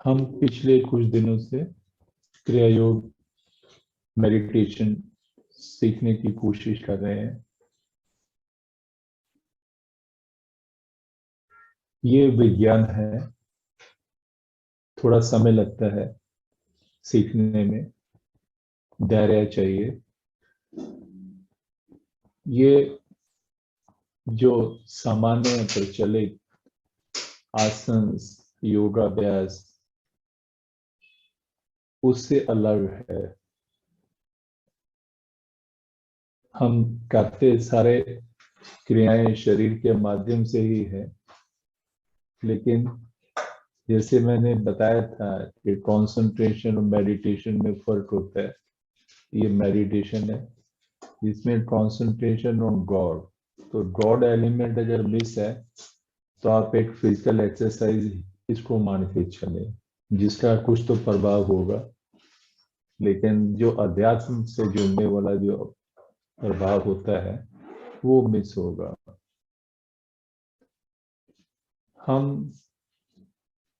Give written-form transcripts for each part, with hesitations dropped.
हम पिछले कुछ दिनों से क्रिया योग मेडिटेशन सीखने की कोशिश कर रहे हैं। ये विज्ञान है, थोड़ा समय लगता है सीखने में, धैर्य चाहिए। ये जो सामान्य प्रचलित आसन योगाभ्यास उससे अलग है। हम करते सारे क्रियाएं शरीर के माध्यम से ही है, लेकिन जैसे मैंने बताया था कि कंसंट्रेशन और मेडिटेशन में फर्क होता है। ये मेडिटेशन है जिसमें कंसंट्रेशन ऑन गॉड, तो गॉड एलिमेंट अगर मिस है तो आप एक फिजिकल एक्सरसाइज इसको मान के चले, जिसका कुछ तो प्रभाव होगा, लेकिन जो अध्यात्म से जुड़ने वाला जो प्रभाव होता है वो मिस होगा। हम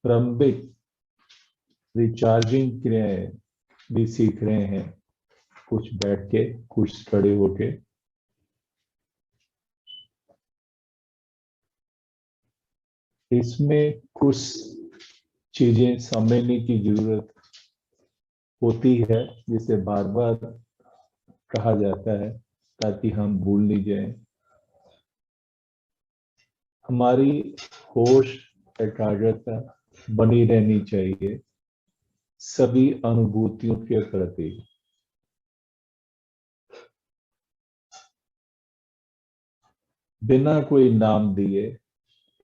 प्रारंभिक रिचार्जिंग क्रियाएं भी सीख रहे हैं, कुछ बैठ के कुछ खड़े होके। इसमें कुछ चीजें समझने की जरूरत होती है, जिसे बार बार कहा जाता है ताकि हम भूल नहीं जाएं। हमारी होश एकाग्रता बनी रहनी चाहिए सभी अनुभूतियों के प्रति। बिना कोई नाम दिए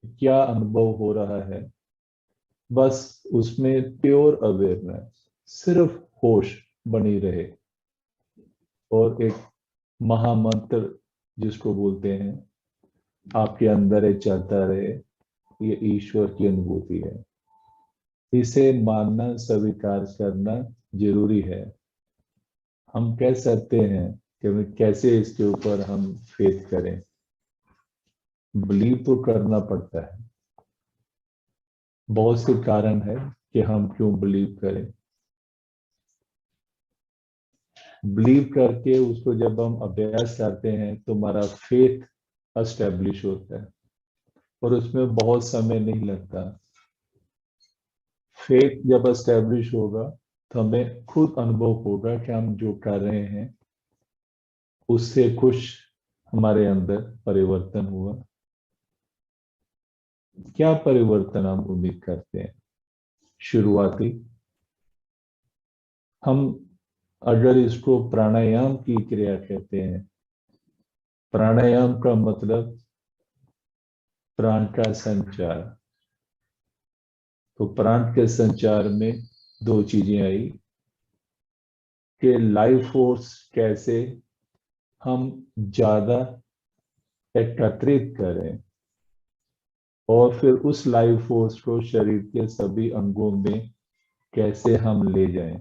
क्या अनुभव हो रहा है, बस उसमें प्योर अवेयरनेस, सिर्फ होश बनी रहे। और एक महामंत्र जिसको बोलते हैं आपके अंदर एक चलता रहे, ये ईश्वर की अनुभूति है। इसे मानना स्वीकार करना जरूरी है। हम कह सकते हैं कि कैसे इसके ऊपर हम फेथ करें, बिलीव तो करना पड़ता है। बहुत से कारण है कि हम क्यों बिलीव करें। बिलीव करके उसको जब हम अभ्यास करते हैं तो हमारा फेथ एस्टेब्लिश होता है, और उसमें बहुत समय नहीं लगता। फेथ जब एस्टेब्लिश होगा तो हमें खुद अनुभव होगा कि हम जो कर रहे हैं उससे कुछ हमारे अंदर परिवर्तन हुआ। क्या परिवर्तन हम उम्मीद करते हैं? शुरुआती, हम अगर इसको प्राणायाम की क्रिया कहते हैं, प्राणायाम का मतलब प्राण का संचार। तो प्राण के संचार में दो चीजें आई कि लाइफ फोर्स कैसे हम ज्यादा एकत्रित करें, और फिर उस लाइफ फोर्स को शरीर के सभी अंगों में कैसे हम ले जाएं।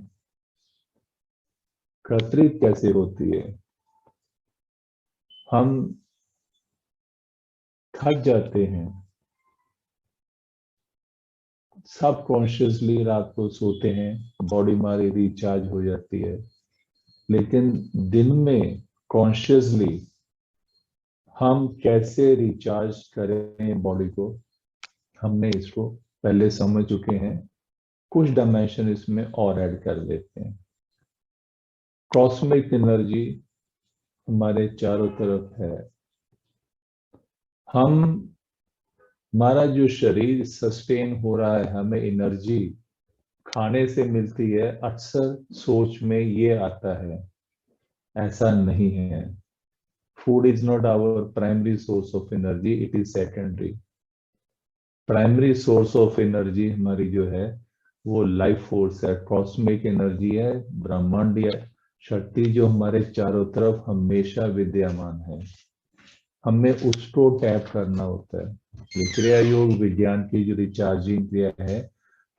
एकत्रित कैसे होती है? हम थक जाते हैं, सब कॉन्शियसली रात को सोते हैं, बॉडी हमारी रिचार्ज हो जाती है, लेकिन दिन में कॉन्शियसली हम कैसे रिचार्ज करें बॉडी को, हमने इसको पहले समझ चुके हैं। कुछ डायमेंशन इसमें और ऐड कर देते हैं। कॉस्मिक एनर्जी हमारे चारों तरफ है। हम हमारा जो शरीर सस्टेन हो रहा है, हमें एनर्जी खाने से मिलती है, अक्सर सोच में ये आता है। ऐसा नहीं है। Food is not our primary source of energy, it is secondary. Primary source of energy हमारी जो है वो लाइफ फोर्स है, कॉस्मिक एनर्जी है, ब्रह्मांडीय शक्ति जो हमारे चारों तरफ हमेशा विद्यमान है। हमें उसको टैप करना होता है। ये क्रिया योग विज्ञान की जो रिचार्जिंग क्रिया है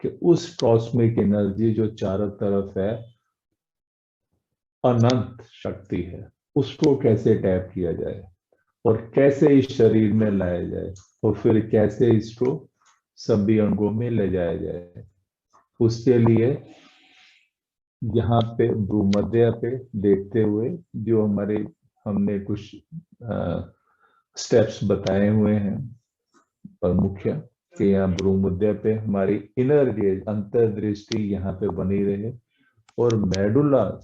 कि उस कॉस्मिक एनर्जी जो चारों तरफ है, अनंत शक्ति है, उसको कैसे टैप किया जाए और कैसे इस शरीर में लाया जाए, और फिर कैसे इसको सभी अंगों में ले जाया जाए। उसके लिए यहाँ पे भ्रूमध्य पे देखते हुए जो हमने कुछ स्टेप्स बताए हुए हैं प्रमुख, कि यहाँ भ्रूमध्य पे हमारी इनर गेज अंतर्दृष्टि यहाँ पे बनी रहे, और मेडुला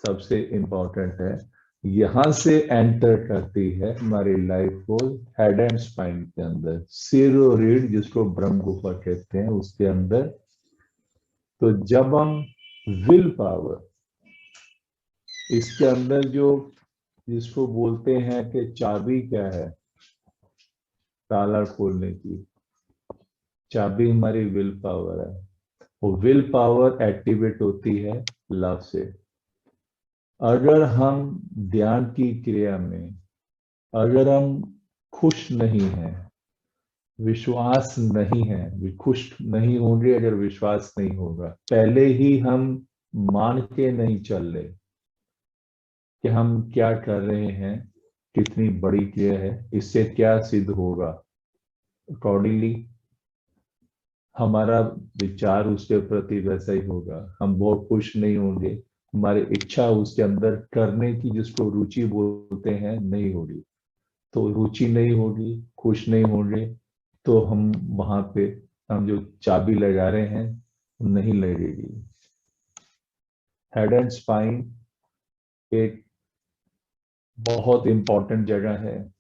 सबसे इंपॉर्टेंट है, यहां से एंटर करती है हमारी लाइफ को हेड एंड स्पाइन के अंदर, सिर और रीढ़ जिसको ब्रह्म गुफा कहते हैं उसके अंदर। तो जब हम विल पावर इसके अंदर जो जिसको बोलते हैं कि चाबी क्या है ताला खोलने की, चाबी हमारी विल पावर है। वो विल पावर एक्टिवेट होती है लव से। अगर हम ध्यान की क्रिया में अगर हम खुश नहीं हैं, विश्वास नहीं है, खुश नहीं होंगे अगर विश्वास नहीं होगा, पहले ही हम मान के नहीं चल रहे कि हम क्या कर रहे हैं, कितनी बड़ी क्रिया है, इससे क्या सिद्ध होगा, अकॉर्डिंगली हमारा विचार उसके प्रति वैसा ही होगा। हम बहुत खुश नहीं होंगे, हमारी इच्छा उसके अंदर करने की जिसको रुचि बोलते हैं नहीं होगी। तो रुचि नहीं होगी, खुश नहीं होंगे, तो हम वहां पे हम जो चाबी लगा रहे हैं वो नहीं लगेगी। हेड एंड स्पाइन एक बहुत इंपॉर्टेंट जगह है,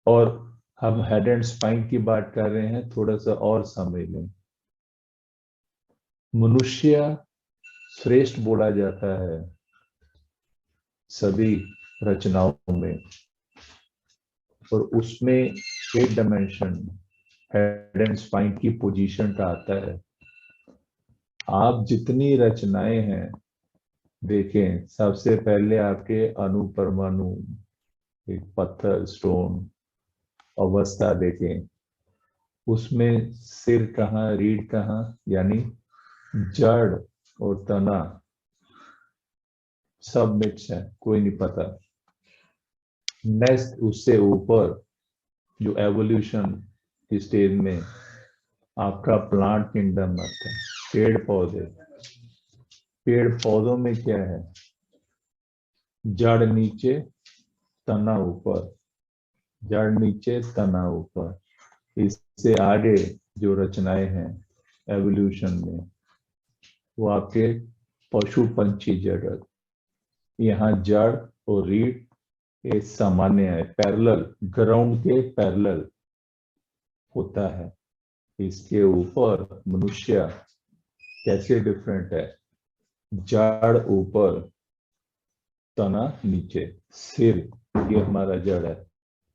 और हम हेड एंड स्पाइन की बात कर रहे हैं, थोड़ा सा और समझ लें। मनुष्य श्रेष्ठ बोला जाता है सभी रचनाओं में, और उसमें एक डायमेंशन हेड एंड स्पाइन की पोजीशन का आता है। आप जितनी रचनाएं हैं देखें, सबसे पहले आपके अणु परमाणु, एक पत्थर स्टोन अवस्था देखें, उसमें सिर कहाँ रीढ़ कहाँ, यानी जड़ और तना सब मिक्स है, कोई नहीं पता। नेक्स्ट उससे ऊपर जो एवोल्यूशन की स्टेज में आपका प्लांट किंगडम आता है, पेड़ पौधे। पेड़ पौधों में क्या है, जड़ नीचे तना ऊपर, जड़ नीचे तना ऊपर। इससे आगे जो रचनाएं हैं एवोल्यूशन में, वो आपके पशु पंछी जगत, यहाँ जड़ और रीढ़ ये सामान्य है, पैरेलल, ग्राउंड के पैरेलल होता है। इसके ऊपर मनुष्य कैसे डिफरेंट है, जड़ ऊपर तना नीचे, सिर ये हमारा जड़ है,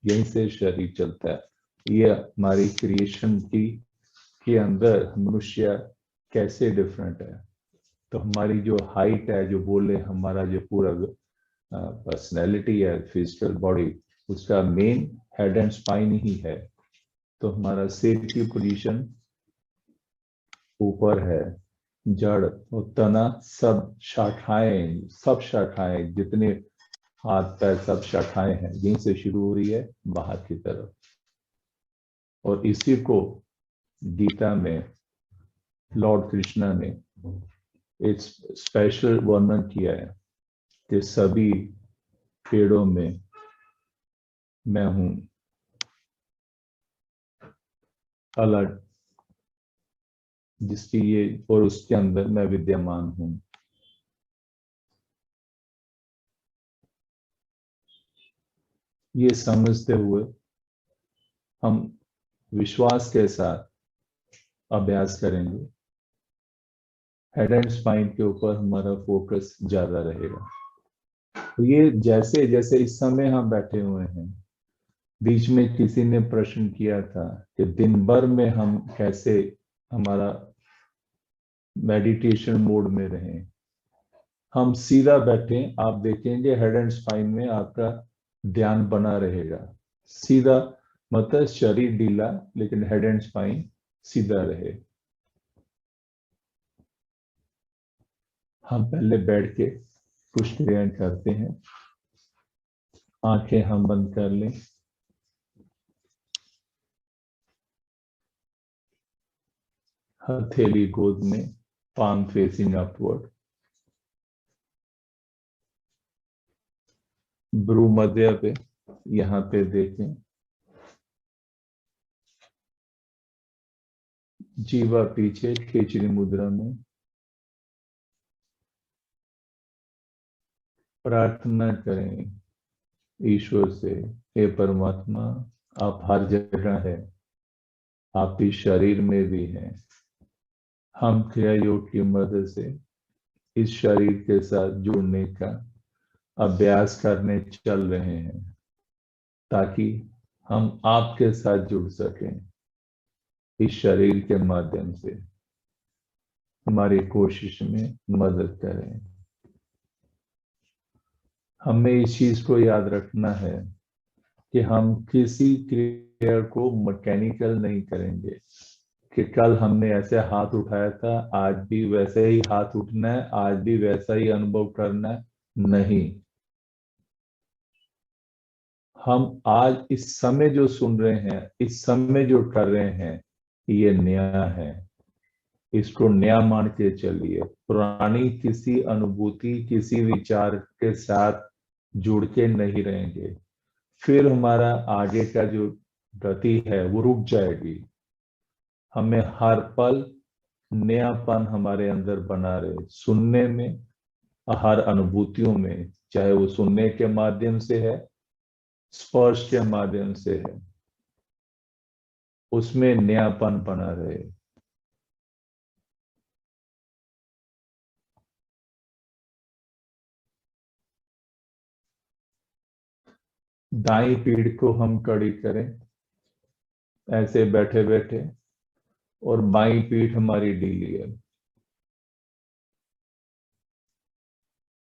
यहीं से शरीर चलता है। ये हमारी क्रिएशन के अंदर मनुष्य कैसे डिफरेंट है। तो हमारी जो हाइट है, जो बोले हमारा जो पूरा पर्सनैलिटी है, फिजिकल बॉडी, उसका मेन हेड एंड स्पाइन ही है। तो हमारा सिर की पोजीशन ऊपर है, जड़ और तना सब शाखाएं जितने हाथ पैर सब शाखाएं हैं, यहीं से शुरू हो रही है बाहर की तरफ। और इसी को गीता में लॉर्ड कृष्णा ने एक स्पेशल वर्णन किया है कि सभी पेड़ों में मैं हूं अलग, जिसकी ये और उसके अंदर मैं विद्यमान हूं। ये समझते हुए हम विश्वास के साथ अभ्यास करेंगे, हेड एंड स्पाइन के ऊपर हमारा फोकस ज्यादा रहेगा। तो ये जैसे जैसे इस समय हम बैठे हुए हैं, बीच में किसी ने प्रश्न किया था कि दिन भर में हम कैसे हमारा मेडिटेशन मोड में रहें। हम सीधा बैठे, आप देखेंगे हेड एंड स्पाइन में आपका ध्यान बना रहेगा सीधा, मतलब शरीर ढीला लेकिन हेड एंड स्पाइन सीधा रहे। हम पहले बैठ के कुछ क्रियाएं करते हैं, आंखें हम बंद कर लें। हथेली गोद में, palm फेसिंग अपवर्ड। भ्रू मध्य पे, यहाँ पे देखें। जीवा पीछे खिचड़ी मुद्रा में। प्रार्थना करें ईश्वर से, हे परमात्मा, आप हर जगह है, आप इस शरीर में भी हैं। हम क्रिया योग की मदद से इस शरीर के साथ जुड़ने का अभ्यास करने चल रहे हैं, ताकि हम आपके साथ जुड़ सकें। इस शरीर के माध्यम से हमारी कोशिश में मदद करें। हमें इस चीज को याद रखना है कि हम किसी क्रिया को मैकेनिकल नहीं करेंगे, कि कल हमने ऐसे हाथ उठाया था, आज भी वैसे ही हाथ उठना है, आज भी वैसा ही अनुभव करना है। नहीं, हम आज इस समय जो सुन रहे हैं, इस समय जो कर रहे हैं, ये नया है। इसको नया मान के चलिए। पुरानी किसी अनुभूति, किसी विचार के साथ जुड़ के नहीं रहेंगे, फिर हमारा आगे का जो गति है वो रुक जाएगी। हमें हर पल नयापन हमारे अंदर बना रहे, सुनने में, हर अनुभूतियों में, चाहे वो सुनने के माध्यम से है, स्पर्श के माध्यम से है, उसमें नयापन बना रहे। दाई पीठ को हम कड़ी करें ऐसे बैठे बैठे, और बाई पीठ हमारी ढीली है।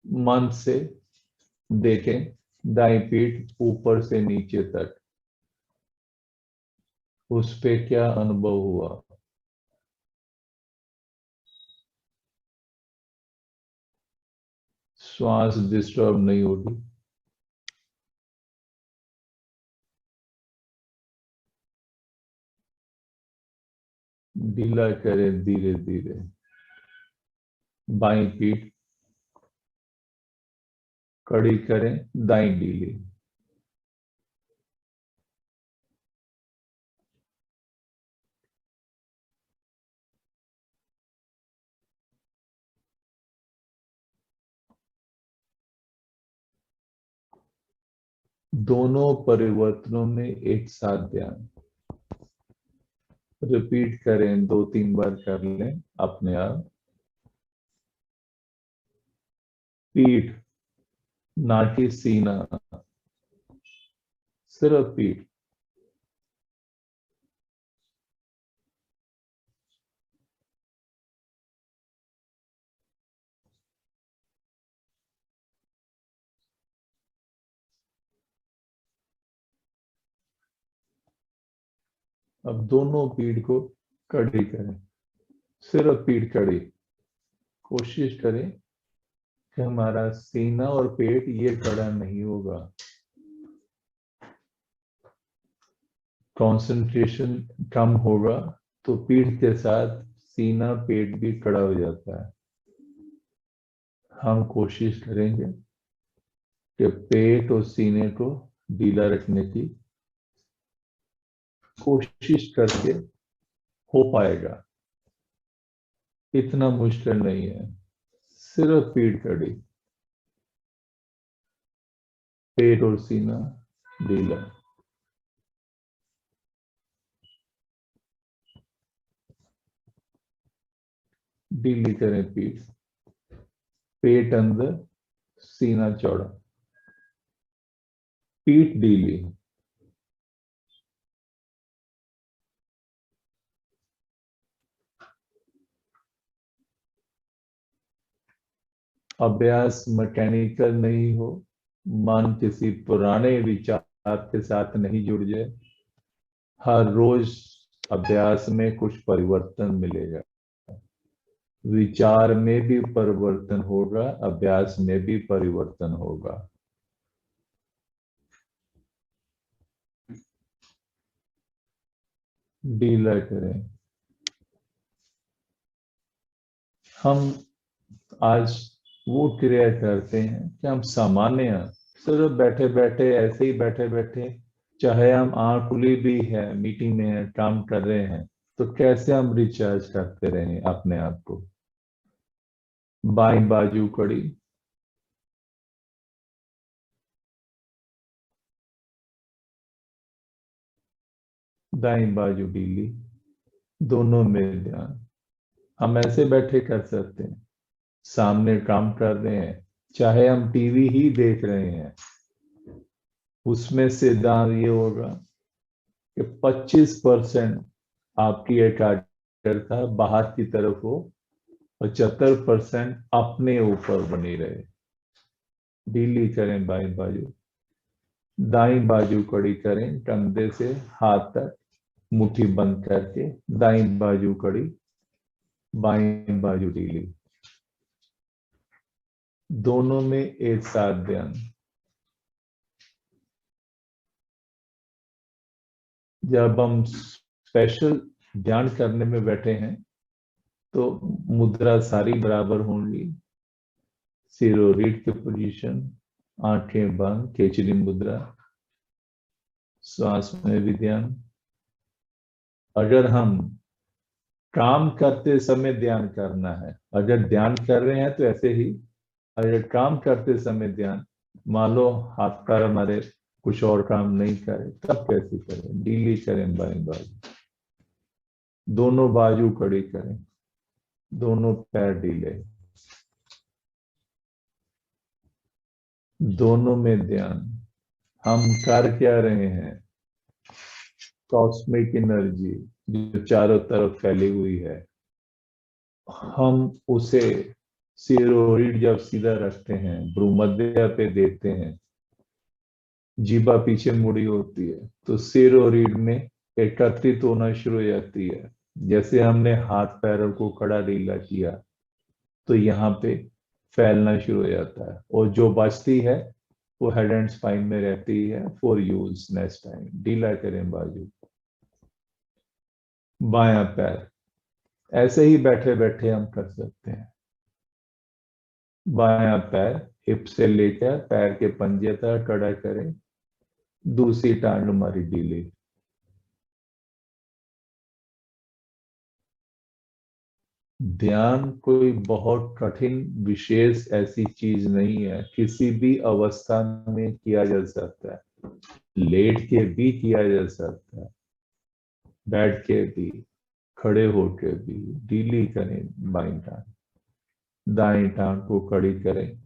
मन से देखें दाई पीठ ऊपर से नीचे तक, उस पे क्या अनुभव हुआ। श्वास डिस्टर्ब नहीं होगी। ढीला करें धीरे धीरे। बाई पीठ कड़ी करें, दाई ढीली। दोनों परिवर्तनों में एक साथ ध्यान। रिपीट करें, 2-3 बार कर लें अपने आप। पीठ, ना कि सीना, सिर्फ पीठ। अब दोनों पीठ को कड़ी करें, सिर्फ पीठ कड़ी। कोशिश करें कि हमारा सीना और पेट ये कड़ा नहीं होगा। कंसंट्रेशन कम होगा तो पीठ के साथ सीना पेट भी कड़ा हो जाता है। हम कोशिश करेंगे कि पेट और सीने को ढीला रखने की कोशिश करके हो पाएगा। इतना मुश्किल नहीं है। सिर्फ पीठ कड़ी, पेट और सीना ढीला। ढीली करें पीठ, पेट अंदर, सीना चौड़ा, पीठ ढीली। अभ्यास मैकेनिकल नहीं हो, मन किसी पुराने विचार के साथ नहीं जुड़ जाए। हर रोज अभ्यास में कुछ परिवर्तन मिलेगा। विचार में भी परिवर्तन होगा, अभ्यास में भी परिवर्तन होगा। ढीला करें। हम आज वो क्रिया करते हैं कि हम सामान्य सिर्फ बैठे बैठे ऐसे ही बैठे बैठे, चाहे हम आंख खुली भी है, मीटिंग में है, काम कर रहे हैं, तो कैसे हम रिचार्ज करते रहें अपने आप को। बाईं बाजू कड़ी, दाईं बाजू ढीली, दोनों में ध्यान। हम ऐसे बैठे कर सकते हैं, सामने काम कर रहे हैं, चाहे हम टीवी ही देख रहे हैं, उसमें सिद्धांत ये होगा कि 25% आपकी एकाग्रता बाहर की तरफ हो, 75% अपने ऊपर बनी रहे। ढीली करें बाईं बाजू, दाईं बाजू कड़ी करें, कंधे से हाथ तक मुट्ठी बंद करके, दाईं बाजू कड़ी, बाईं बाजू ढीली, दोनों में एक साथ ध्यान। जब हम स्पेशल ध्यान करने में बैठे हैं तो मुद्रा सारी बराबर होंगी, सिर और रीढ़ की पोजीशन, आंखें बंद, केचरी मुद्रा, श्वास में भी ध्यान। अगर हम काम करते समय ध्यान करना है, अगर ध्यान कर रहे हैं तो ऐसे ही, अगर काम करते समय ध्यान, मान लो हाथ पैर हमारे कुछ और काम नहीं करे, तब कैसे करें। ढीली करें बाएं बाजू, दोनों बाजू कड़ी करें, दोनों पैर ढीले, दोनों में ध्यान। हम कर क्या रहे हैं, कॉस्मिक एनर्जी जो चारों तरफ फैली हुई है, हम उसे सिर और रीढ़ जब सीधा रखते हैं, भ्रूमध्य पे देते हैं, जीभा पीछे मुड़ी होती है, तो सिर और रीढ़ में एकत्रित होना शुरू हो जाती है। जैसे हमने हाथ पैरों को कड़ा ढीला किया तो यहाँ पे फैलना शुरू हो जाता है, और जो बचती है वो हेड एंड स्पाइन में रहती है फॉर यूज नेक्स्ट टाइम। ढीला करें बाजू, बायां पैर, ऐसे ही बैठे बैठे हम कर सकते हैं। बायां पैर हिप से लेकर पैर के पंजे तक कड़ा करें, दूसरी टांग हमारी ढीली। ध्यान कोई बहुत कठिन विशेष ऐसी चीज नहीं है, किसी भी अवस्था में किया जा सकता है, लेट के भी किया जा सकता है, बैठ के भी, खड़े होकर भी। ढीली करें बाईं टांग, दाएं टांग को कड़ी करें,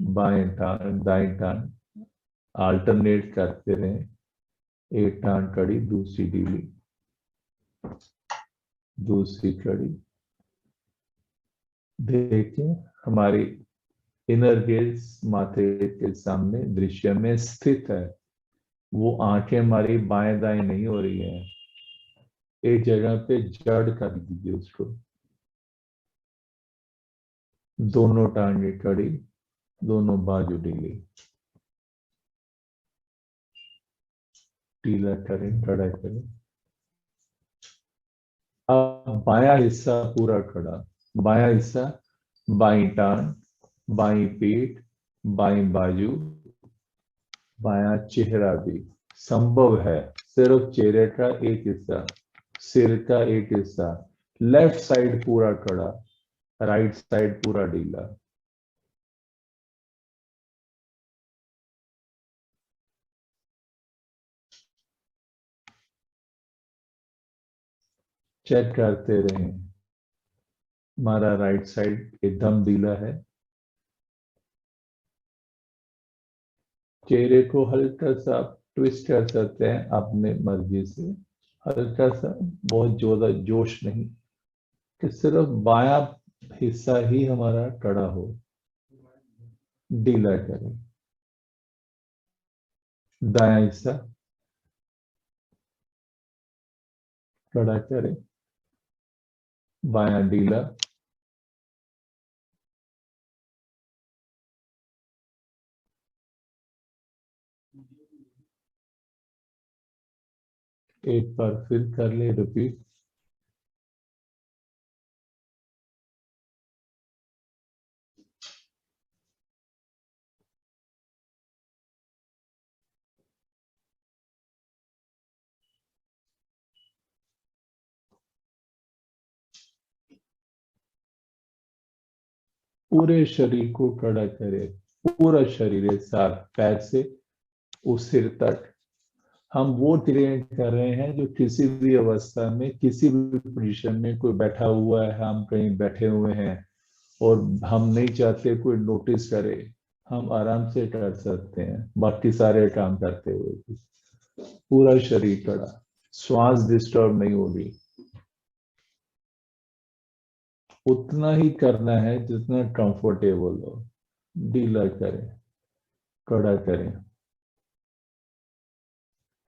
बाएं टांग दाएं टांग अल्टरनेट करते रहें, एक टांग कड़ी, दूसरी ढीली, दूसरी कड़ी। देखें हमारी इनर गेज माथे के सामने दृश्य में स्थित है, वो आंखें हमारी बाएं दाएं नहीं हो रही है, एक जगह पे जड़ कर दीजिए उसको। दोनों टांगे कड़ी, दोनों बाजू ढीली, ढीला करें, कड़ा करें। अब बायां हिस्सा पूरा खड़ा, बायां हिस्सा, बाईं टांग, बाईं पीठ, बाईं बाजू, बायां चेहरा भी संभव है, सिर्फ चेहरे का एक हिस्सा, सिर का एक हिस्सा, लेफ्ट साइड पूरा खड़ा, राइट साइड पूरा ढीला। चेक करते रहें, हमारा राइट साइड एकदम ढीला है। चेहरे को हल्का सा ट्विस्ट कर सकते हैं अपने मर्जी से, हल्का सा, बहुत ज्यादा जोश नहीं, कि सिर्फ बायां हिस्सा ही हमारा कड़ा हो। ढीला करें, दायां हिस्सा कड़ा करें, बायां ढीला, एक बार फिर कर ले रिपीट। पूरे शरीर को खड़ा करे, पूरा शरीर एक साथ, पैर से उस सिर तक। हम वो ट्रेन कर रहे हैं जो किसी भी अवस्था में, किसी भी पोजीशन में, कोई बैठा हुआ है, हम कहीं बैठे हुए हैं और हम नहीं चाहते कोई नोटिस करे, हम आराम से कर सकते हैं बाकी सारे काम करते हुए भी। पूरा शरीर खड़ा, श्वास डिस्टर्ब नहीं होगी। उतना ही करना है जितना कंफर्टेबल हो। ढीला करें, कड़ा करें,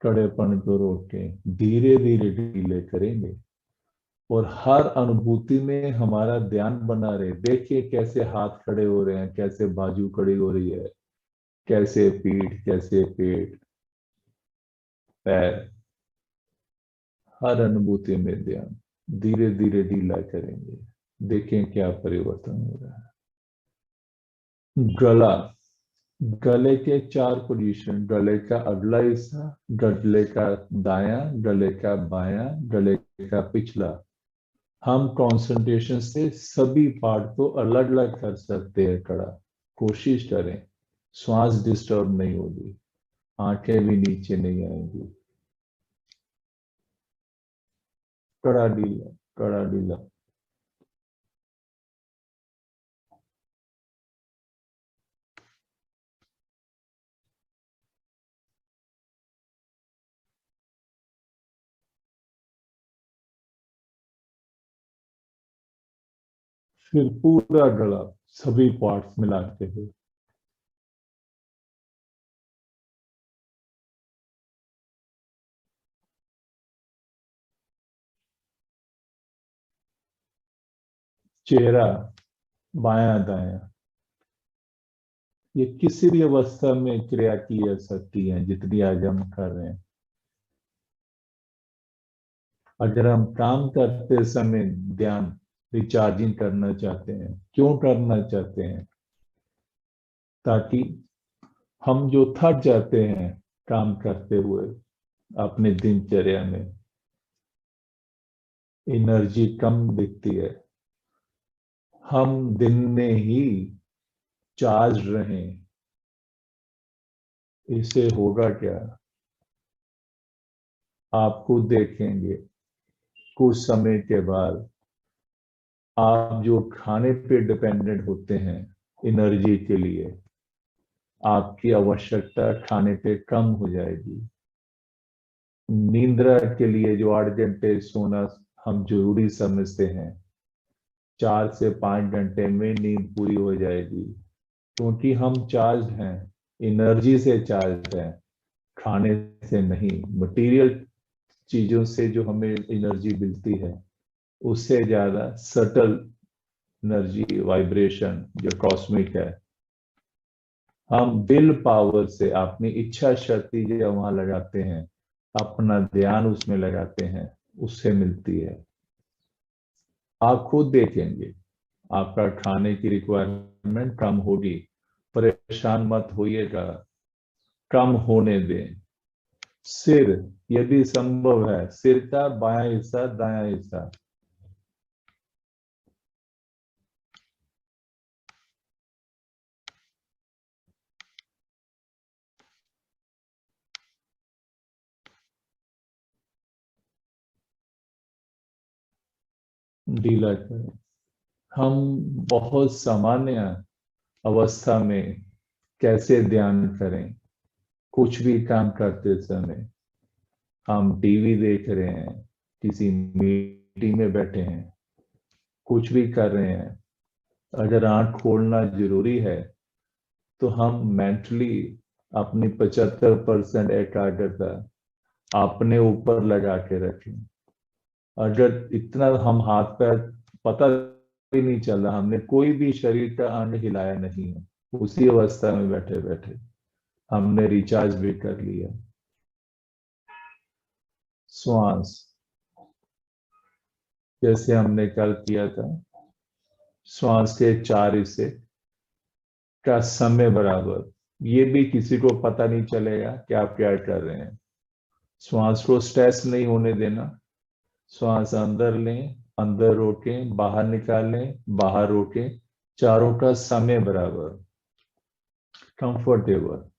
कड़ेपन को रोकें, धीरे धीरे ढीले करेंगे। और हर अनुभूति में हमारा ध्यान बना रहे। देखिए कैसे हाथ खड़े हो रहे हैं, कैसे बाजू खड़ी हो रही है, कैसे पीठ, कैसे पेट, पैर, हर अनुभूति में ध्यान। धीरे धीरे ढीला करेंगे, देखें क्या परिवर्तन हो रहा है। गला, गले के चार पोजीशन, गले का अगला हिस्सा, गले का दायां, गले का बायां, गले का पिछला। हम कंसंट्रेशन से सभी पार्ट को अलग अलग कर सकते हैं खड़ा। कोशिश करें, श्वास डिस्टर्ब नहीं होगी, आंखें भी नीचे नहीं आएंगी। कड़ा ढीला, कड़ा ढीला। फिर पूरा गला, सभी पार्ट्स मिलाते हुए। चेहरा, बायां दायां, ये किसी भी अवस्था में क्रिया की जा सकती है जितनी आज हम कर रहे हैं। अगर हम काम करते समय ध्यान रिचार्जिंग करना चाहते हैं, क्यों करना चाहते हैं? ताकि हम जो थक जाते हैं काम करते हुए अपने दिनचर्या में, एनर्जी कम दिखती है, हम दिन में ही चार्ज रहें। इससे होगा क्या? आपको देखेंगे कुछ समय के बाद आप जो खाने पे डिपेंडेंट होते हैं एनर्जी के लिए, आपकी आवश्यकता खाने पे कम हो जाएगी। नींद्रा के लिए जो 8 घंटे सोना हम जरूरी समझते हैं, 4 से 5 घंटे में नींद पूरी हो जाएगी। क्योंकि हम चार्ज हैं, एनर्जी से चार्ज हैं, खाने से नहीं। मटेरियल चीजों से जो हमें एनर्जी मिलती है उससे ज्यादा सटल एनर्जी, वाइब्रेशन जो कॉस्मिक है, हम विल पावर से अपनी इच्छा शक्ति जो वहां लगाते हैं, अपना ध्यान उसमें लगाते हैं, उससे मिलती है। आप खुद देखेंगे आपका खाने की रिक्वायरमेंट कम होगी। परेशान मत होइएगा, कम होने दें। सिर, यदि संभव है सिर का बायां हिस्सा, दायां हिस्सा ढीला करें। हम बहुत सामान्य अवस्था में कैसे ध्यान करें? कुछ भी काम करते समय, हम टीवी देख रहे हैं, किसी मीटिंग में बैठे हैं, कुछ भी कर रहे हैं, अगर आंख खोलना जरूरी है तो हम मेंटली अपनी 75% एकाग्रता अपने ऊपर लगा के रखें। अगर इतना हम हाथ पैर, पता भी नहीं चला, हमने कोई भी शरीर का अंग हिलाया नहीं है, उसी अवस्था में बैठे बैठे हमने रिचार्ज भी कर लिया। श्वास, जैसे हमने कल किया था, श्वास के 4 हिस्से का समय बराबर। ये भी किसी को पता नहीं चलेगा कि आप क्या कर रहे हैं। श्वास को स्ट्रेस नहीं होने देना। श्वास अंदर लें, अंदर रोकें, बाहर निकालें, बाहर रोकें, चारों का समय बराबर, कंफर्टेबल।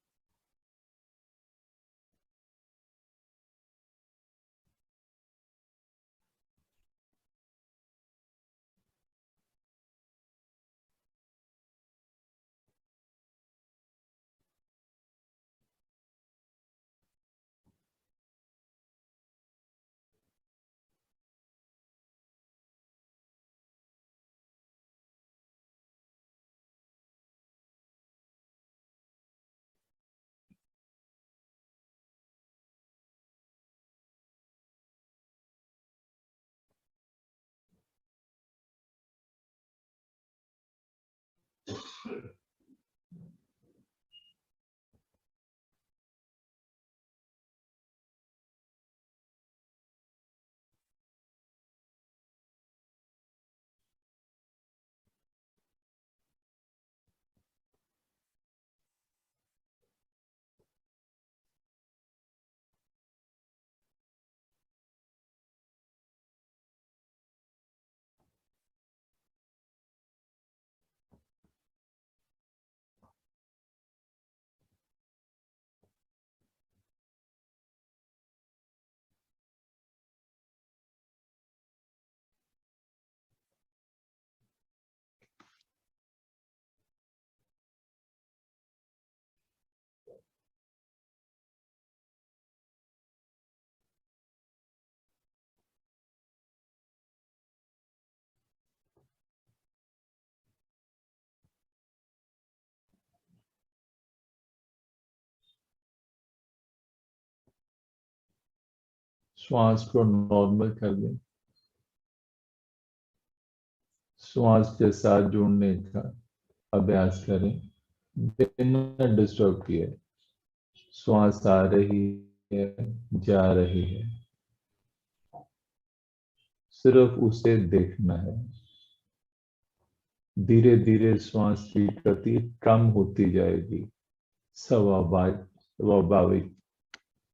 श्वास को नॉर्मल कर दें। श्वास के साथ जुड़ने का अभ्यास करें बिना डिस्टर्ब किए। श्वास आ रही है, जा रही है, सिर्फ उसे देखना है। धीरे धीरे श्वास की गति कम होती जाएगी। स्वाभाविक,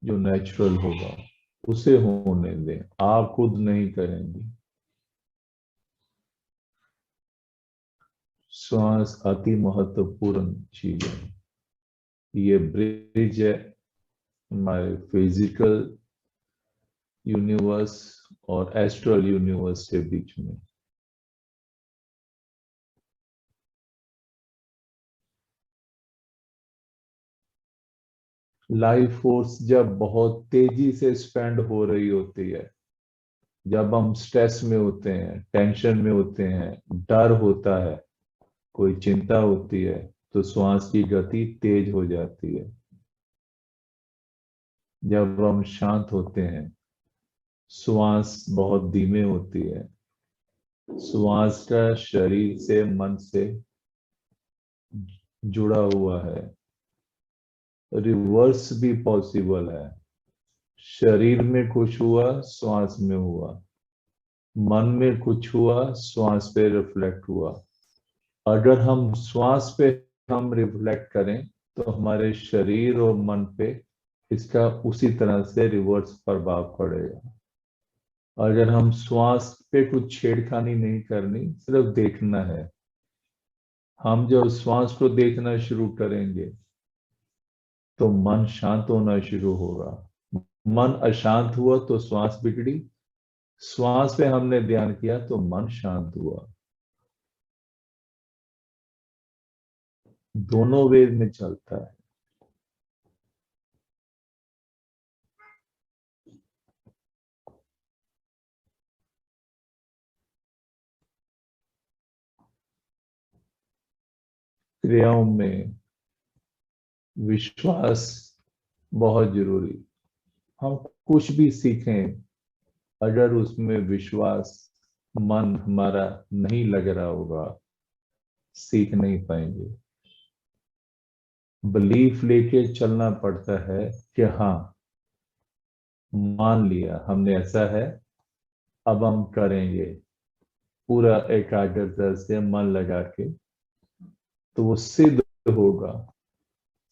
जो नेचुरल होगा उसे होने दें, आप खुद नहीं करेंगे। श्वास अति महत्वपूर्ण चीज है। ये ब्रिज है हमारे फिजिकल यूनिवर्स और एस्ट्रल यूनिवर्स के बीच में। लाइफ फोर्स जब बहुत तेजी से स्पेंड हो रही होती है, जब हम स्ट्रेस में होते हैं, टेंशन में होते हैं, डर होता है, कोई चिंता होती है, तो श्वास की गति तेज हो जाती है। जब हम शांत होते हैं, श्वास बहुत धीमे होती है। श्वास का शरीर से, मन से जुड़ा हुआ है। रिवर्स भी पॉसिबल है। शरीर में कुछ हुआ, श्वास में हुआ। मन में कुछ हुआ, श्वास पे रिफ्लेक्ट हुआ। अगर हम श्वास पे हम रिफ्लेक्ट करें तो हमारे शरीर और मन पे इसका उसी तरह से रिवर्स प्रभाव पड़ेगा। अगर हम श्वास पे कुछ छेड़खानी नहीं करनी, सिर्फ देखना है। हम जब श्वास को देखना शुरू करेंगे तो मन शांत होना शुरू होगा। मन अशांत हुआ तो श्वास बिगड़ी। श्वास पे हमने ध्यान किया तो मन शांत हुआ। दोनों वे में चलता है। क्रियाओं में विश्वास बहुत जरूरी। हम कुछ भी सीखें, अगर उसमें विश्वास, मन हमारा नहीं लग रहा होगा, सीख नहीं पाएंगे। बिलीफ लेके चलना पड़ता है कि हाँ, मान लिया हमने ऐसा है, अब हम करेंगे पूरा एकाग्रता से मन लगा के, तो वो सिद्ध होगा।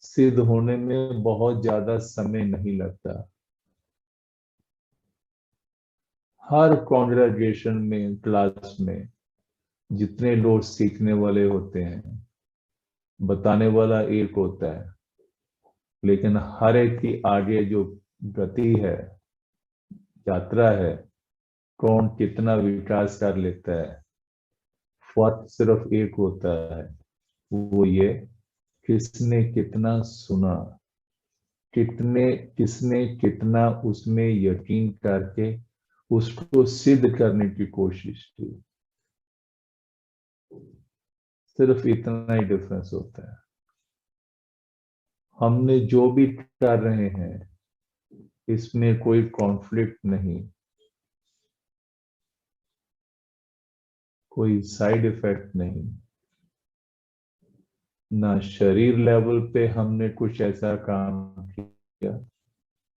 सिद्ध होने में बहुत ज्यादा समय नहीं लगता। हर कॉन्ग्रेगेशन में, क्लास में जितने लोग सीखने वाले होते हैं, बताने वाला एक होता है, लेकिन हर एक की आगे जो गति है, यात्रा है, कौन कितना विकास कर लेता है, फर्क सिर्फ एक होता है। वो ये, किसने कितना सुना, किसने कितना उसमें यकीन करके उसको सिद्ध करने की कोशिश की। सिर्फ इतना ही डिफरेंस होता है। हमने जो भी कर रहे हैं, इसमें कोई कॉन्फ्लिक्ट नहीं, कोई साइड इफेक्ट नहीं। ना शरीर लेवल पे हमने कुछ ऐसा काम किया,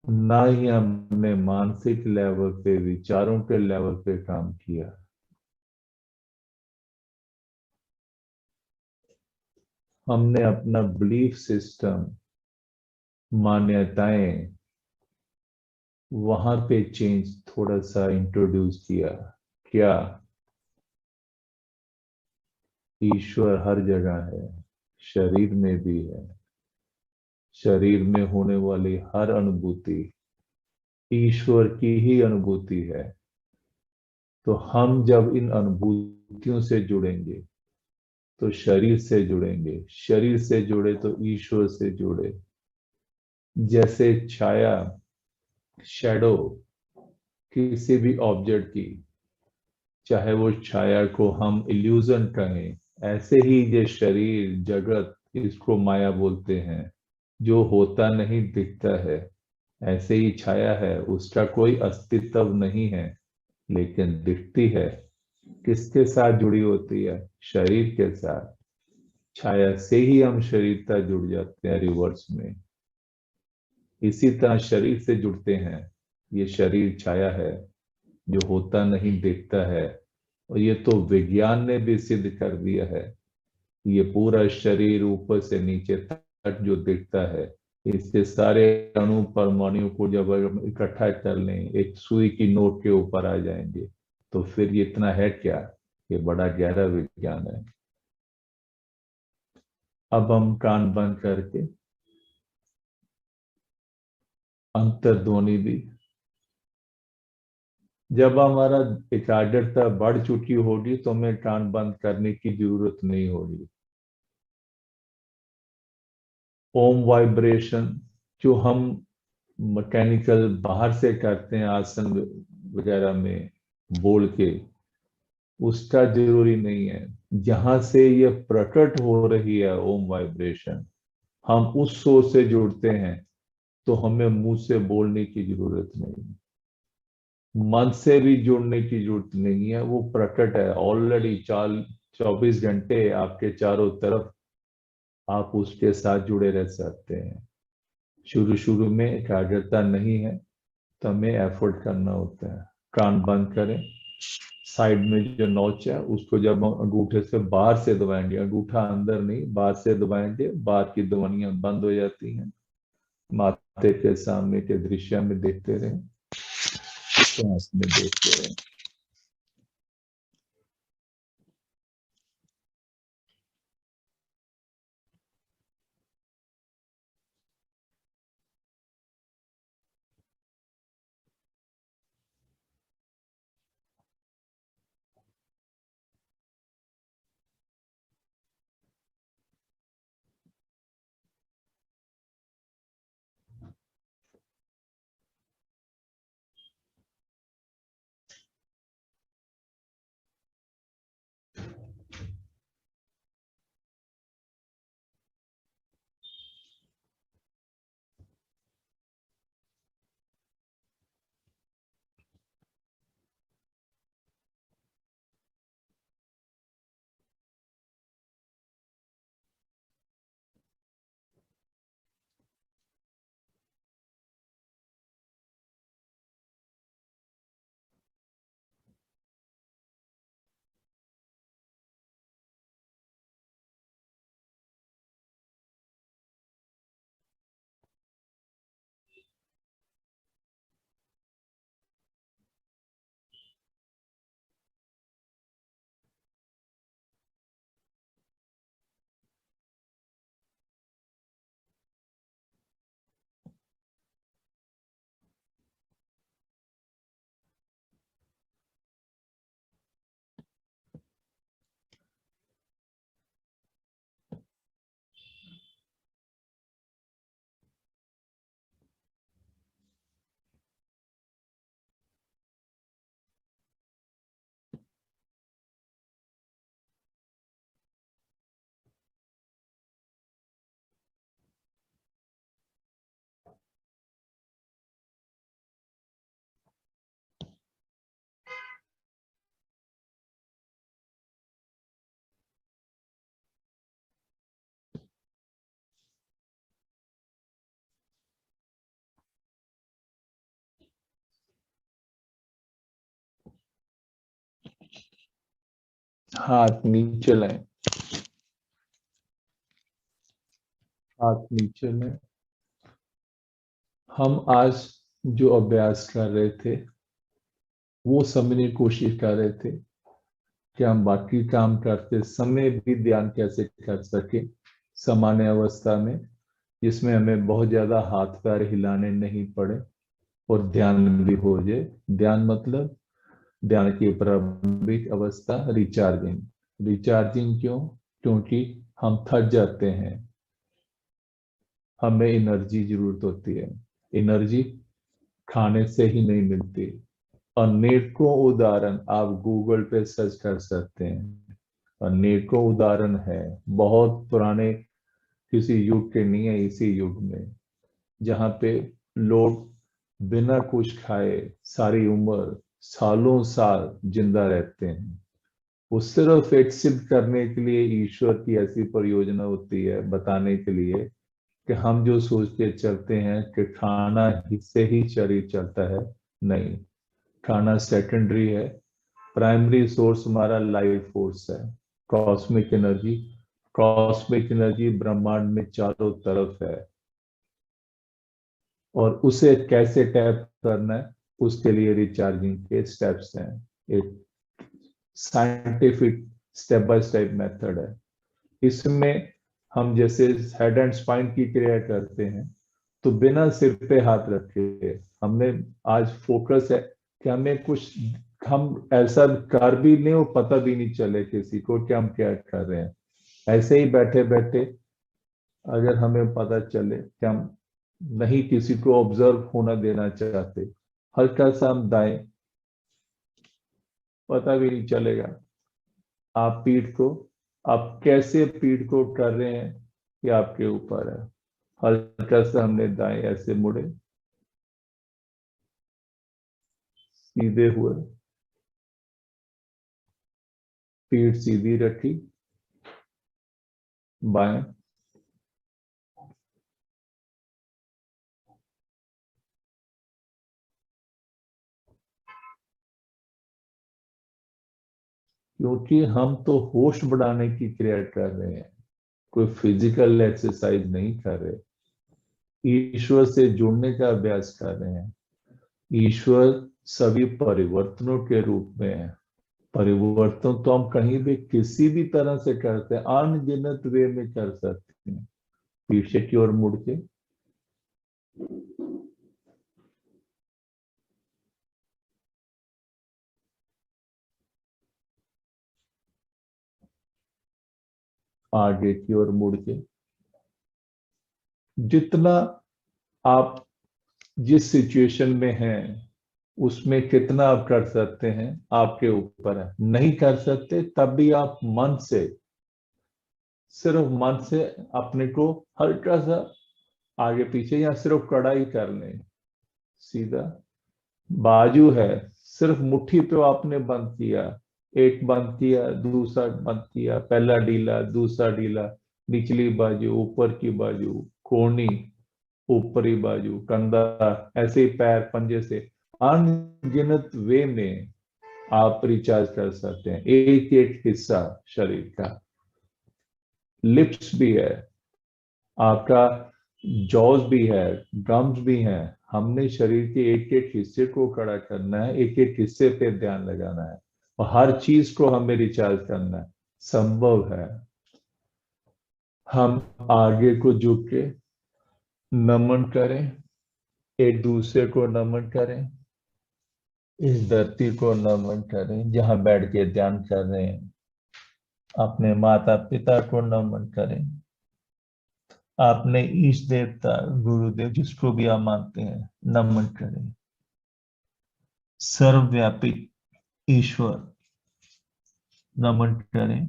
ना ही हमने मानसिक लेवल पे, विचारों के लेवल पे काम किया। हमने अपना बिलीफ सिस्टम, मान्यताएं, वहां पे चेंज थोड़ा सा इंट्रोड्यूस किया। क्या? ईश्वर हर जगह है, शरीर में भी है। शरीर में होने वाली हर अनुभूति ईश्वर की ही अनुभूति है। तो हम जब इन अनुभूतियों से जुड़ेंगे, तो शरीर से जुड़ेंगे, शरीर से जुड़े तो ईश्वर से जुड़े। जैसे छाया, शैडो किसी भी ऑब्जेक्ट की, चाहे वो छाया को हम इल्यूजन कहें, ऐसे ही ये शरीर जगत, इसको माया बोलते हैं, जो होता नहीं दिखता है, ऐसे ही छाया है, उसका कोई अस्तित्व नहीं है, लेकिन दिखती है। किसके साथ जुड़ी होती है? शरीर के साथ। छाया से ही हम शरीर तक जुड़ जाते हैं रिवर्स में। इसी तरह शरीर से जुड़ते हैं। ये शरीर छाया है, जो होता नहीं दिखता है। और ये तो विज्ञान ने भी सिद्ध कर दिया है। ये पूरा शरीर ऊपर से नीचे तक जो दिखता है, इसके सारे अणु परमाणु को जब हम इकट्ठा कर लें, एक सुई की नोक के ऊपर आ जाएंगे। तो फिर ये इतना है क्या? ये बड़ा गहरा विज्ञान है। अब हम कान बंद करके अंतर्ध्वनि भी, जब हमारा एकाग्रता बढ़ चुकी होगी तो हमें कान बंद करने की जरूरत नहीं होगी। ओम वाइब्रेशन जो हम मैकेनिकल बाहर से करते हैं, आसन वगैरह में बोल के, उसका जरूरी नहीं है। जहां से ये प्रकट हो रही है ओम वाइब्रेशन, हम उस सोच से जुड़ते हैं, तो हमें मुंह से बोलने की जरूरत नहीं, मन से भी जुड़ने की जरूरत नहीं है। वो प्रकट है ऑलरेडी, 24 घंटे आपके चारों तरफ, आप उसके साथ जुड़े रह सकते हैं। शुरू शुरू में एकाग्रता नहीं है, तो हमें एफर्ट करना होता है। कान बंद करें, साइड में जो नोच है उसको जब हम अंगूठे से बाहर से दबाएंगे, अंगूठा अंदर नहीं बाहर से दबाएंगे, बाहर की ध्वनियां बंद हो जाती हैं। माथे के सामने के दृश्य में देखते रहें, सांस में देखते रहें। हाथ नीचे लाएं, हाथ नीचे लाएं। हम आज जो अभ्यास कर रहे थे वो समझने की कोशिश कर रहे थे कि हम बाकी काम करते समय भी ध्यान कैसे कर सके सामान्य अवस्था में, जिसमें हमें बहुत ज्यादा हाथ पैर हिलाने नहीं पड़े और ध्यान भी हो जाए। ध्यान मतलब ध्यान की प्रारंभिक अवस्था रिचार्जिंग। रिचार्जिंग क्यों? क्योंकि हम थक जाते हैं, हमें एनर्जी जरूरत होती है। एनर्जी खाने से ही नहीं मिलती। अनेकों उदाहरण आप गूगल पे सर्च कर सकते हैं। अनेकों उदाहरण है, बहुत पुराने, किसी युग के नहीं है, इसी युग में, जहाँ पे लोग बिना कुछ खाए सारी उम्र सालों साल जिंदा रहते हैं। वो सिर्फ एक सिद्ध करने के लिए ईश्वर की ऐसी परियोजना होती है, बताने के लिए कि हम जो सोच के चलते हैं कि खाना से ही शरीर चलता है, नहीं। खाना सेकेंडरी है, प्राइमरी सोर्स हमारा लाइफ फोर्स है, कॉस्मिक एनर्जी। कॉस्मिक एनर्जी ब्रह्मांड में चारों तरफ है, और उसे कैसे टैप करना है, उसके लिए रिचार्जिंग के स्टेप्स हैं। एक scientific step by step method है। इसमें हम जैसे हेड एंड स्पाइन की क्रिया करते हैं, तो बिना सिर पे हाथ रखे हमने आज फोकस है कि हमें कुछ, हम ऐसा कर भी नहीं, वो पता भी नहीं चले किसी को कि हम क्या कर रहे हैं। ऐसे ही बैठे बैठे अगर हमें पता चले कि हम नहीं किसी को ऑब्जर्व होना देना चाहते, हल्का सा हम दाएं, पता भी नहीं चलेगा। आप पीठ को, आप कैसे पीठ को कर रहे हैं ये आपके ऊपर है। हल्का सा हमने दाएं ऐसे मुड़े, सीधे हुए, पीठ सीधी रखी, बाएं, क्योंकि हम तो होश बढ़ाने की क्रिया कर रहे हैं, कोई फिजिकल एक्सरसाइज नहीं कर रहे। ईश्वर से जुड़ने का अभ्यास कर रहे हैं। ईश्वर सभी परिवर्तनों के रूप में है। परिवर्तन तो हम कहीं भी किसी भी तरह से करते हैं, अनगिनत वे में कर सकते हैं। पीछे की ओर मुड़ के, आगे की ओर मुड़ के, जितना आप जिस सिचुएशन में हैं उसमें कितना आप कर सकते हैं आपके ऊपर है। नहीं कर सकते तब भी आप मन से, सिर्फ मन से अपने को हल्का सा आगे पीछे या सिर्फ कड़ाई कर लें, सीधा। बाजू है, सिर्फ मुट्ठी पे आपने बंद किया, एक बंद किया, दूसरा बंद किया, पहला ढीला, दूसरा ढीला, निचली बाजू, ऊपर की बाजू, कोहनी, ऊपरी बाजू, कंधा, ऐसे ही पैर पंजे से अनगिनत वे में आप रिचार्ज कर सकते हैं एक एक हिस्सा शरीर का। लिप्स भी है आपका, जॉज भी है, गम्स भी हैं। हमने शरीर के एक एक हिस्से को खड़ा करना है, एक एक हिस्से पे ध्यान लगाना है, और हर चीज को हमें रिचार्ज करना है। संभव है। हम आगे को झुक के नमन करें, एक दूसरे को नमन करें, इस धरती को नमन करें जहां बैठ के ध्यान कर रहे हैं। अपने माता पिता को नमन करें, अपने ईष्ट देवता गुरुदेव जिसको भी आप मानते हैं नमन करें। सर्वव्यापी ईश्वर नमन करें,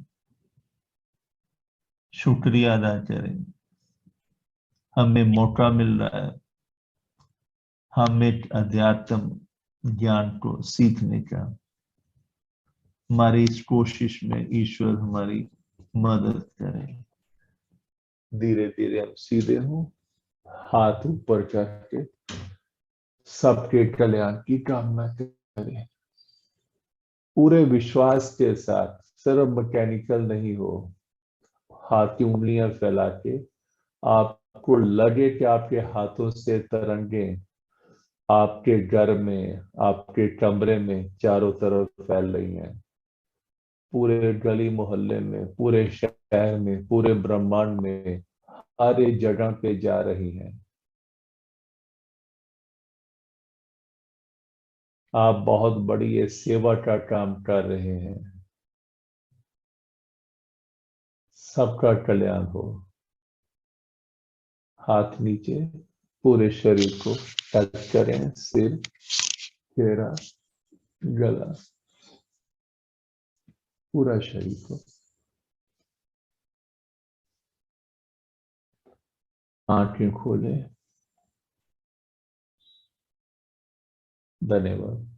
शुक्रिया अदा करें। हमें मौका मिल रहा है हम एक अध्यात्म ज्ञान को सीखने का। हमारी इस कोशिश में ईश्वर हमारी मदद करें। धीरे धीरे हम सीधे हों, हाथ ऊपर करके सबके कल्याण की कामना करें, पूरे विश्वास के साथ। सिर्फ मैकेनिकल नहीं हो। हाथ की उंगलियां फैला के आपको लगे कि आपके हाथों से तरंगे आपके घर में, आपके कमरे में चारों तरफ फैल रही हैं, पूरे गली मोहल्ले में, पूरे शहर में, पूरे ब्रह्मांड में, हर एक जगह पे जा रही हैं। आप बहुत बड़ी ये सेवा का काम कर रहे हैं। सबका कल्याण हो। हाथ नीचे, पूरे शरीर को टच करें, सिर, चेहरा, गला, पूरा शरीर को। आंखें खोलें। धन्यवाद।